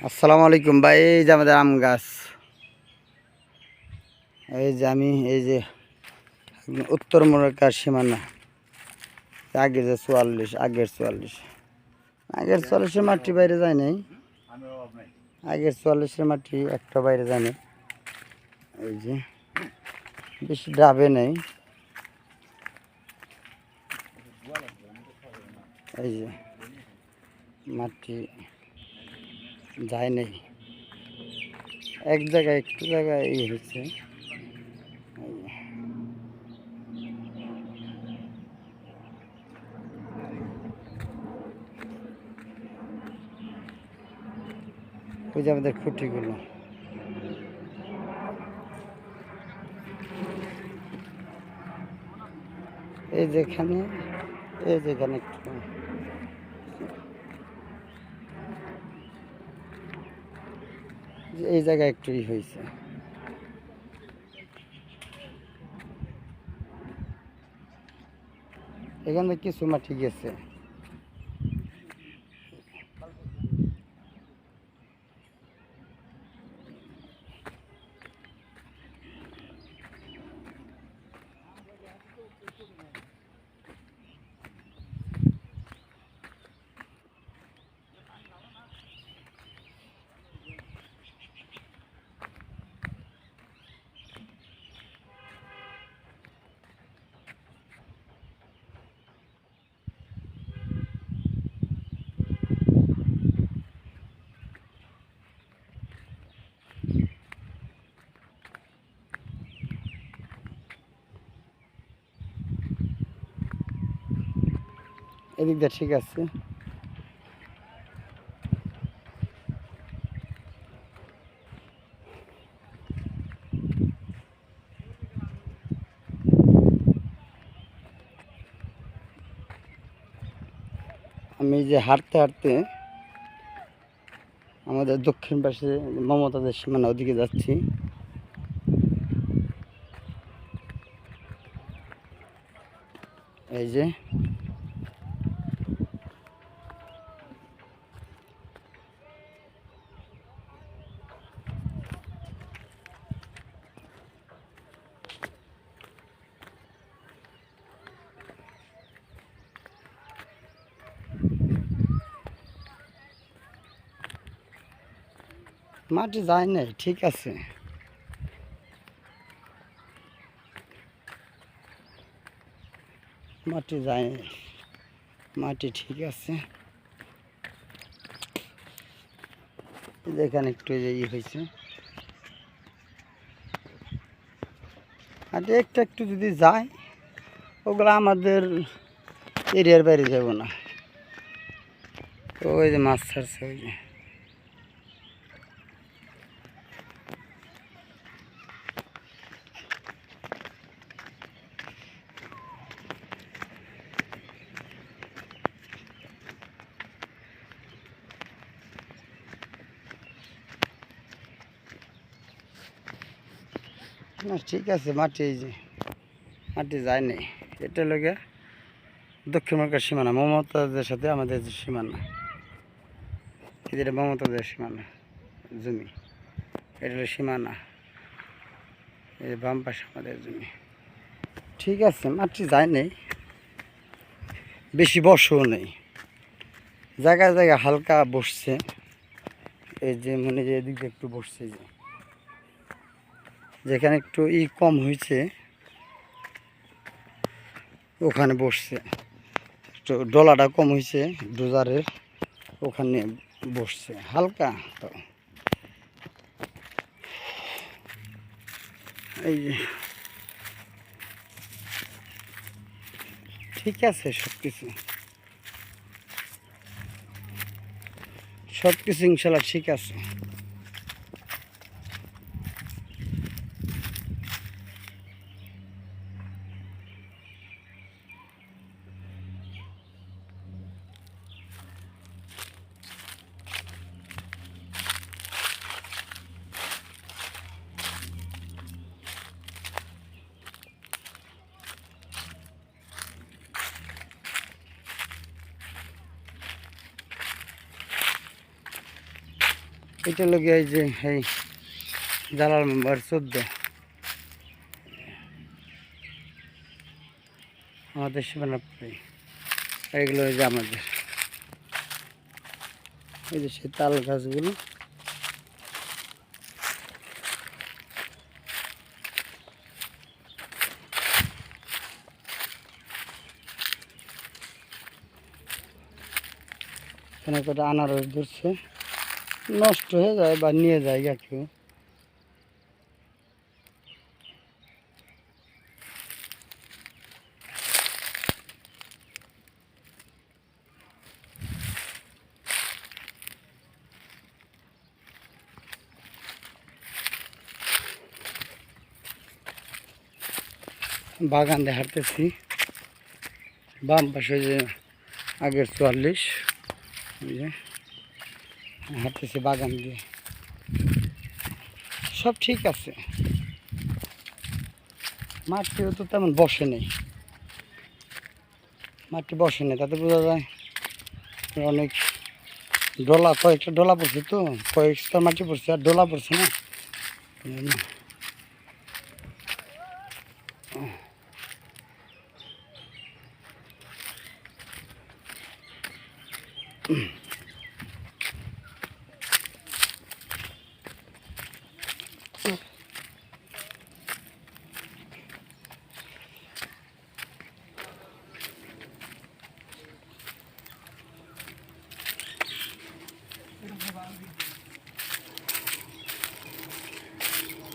আসসালামু আলাইকুম ভাই। এই যে আমাদের আম গাছ, এই যে আমি এই যে উত্তর মোরকার সীমানা, আগে যে 44, আগের 44-এর মাটি বাইরে যায় নাই, আগের 44-এর মাটি একটা বাইরে যায় নাই। এই যে বেশি ডাবে নেই, এই যে মাটি যায় নাই, এক জায়গায় একটু জায়গায় এই হচ্ছে। ওই যে আমাদের খুঁটিগুলো, এই যেখানে একটু এই জায়গায় একটু ই হয়েছে। এখানে কিছু মাটি গেছে। এদিকটা ঠিক আছে। আমি যে হাঁটতে হাঁটতে আমাদের দক্ষিণ পাশে মমতাদের সীমানা ওদিকে যাচ্ছি। এই যে মাটি যায় নাই, ঠিক আছে। মাটি যায় নাই, মাটি ঠিক আছে। এখানে একটু ই হয়েছে, মাটি একটা একটু যদি যায় ওগুলো আমাদের এরিয়ার বাইরে যাব না। তো ওই যে মাছ ছাড়ছে, ওই যে না, ঠিক আছে। মাটি এই যে মাটি যায় নাই, এটা লোকে দক্ষিণ মার্কার সীমানা, মমতাদের সাথে আমাদের যে সীমানা, এটা মমতাদের সীমানা জমি, এটা হলো সীমানা। এই বাম পাশে আমাদের জমি, ঠিক আছে। মাটি যায় নেই, বেশি বর্ষও নেই, জায়গায় জায়গায় হালকা বসছে। এই যে মানে যে এদিকে একটু বসছে, যে যেখানে একটু ই কম হয়েছে ওখানে বসছে, একটু ডলাটা কম হয়েছে ডোজারের, ওখানে বসছে হালকা। তো এই যে ঠিক আছে, সব কিছু ইনশাল্লাহ ঠিক আছে। এটা লোকে এই যে এই জালাল মেম্বার 14 আমাদের সীমানা এইগুলো এই যে আমাদের এই যে সেই তাল গাছগুলো এখানে কটা আনারস ধরছে, নষ্ট হয়ে যায় বা নিয়ে যায় কেউ। বাগান দিয়ে হাঁটতেছি, বাম পাশে যে আগের 44 হাঁটতেছি বাগান দিয়ে, সব ঠিক আছে। মাটিও তো তেমন বসে নেই, মাটি বসে নেই, তাতে বোঝা যায় অনেক ডোলা, কয়েকটা ডোলা পড়ছে, তো কয়েকটা মাটি পড়ছে আর ডোলা পড়ছে না।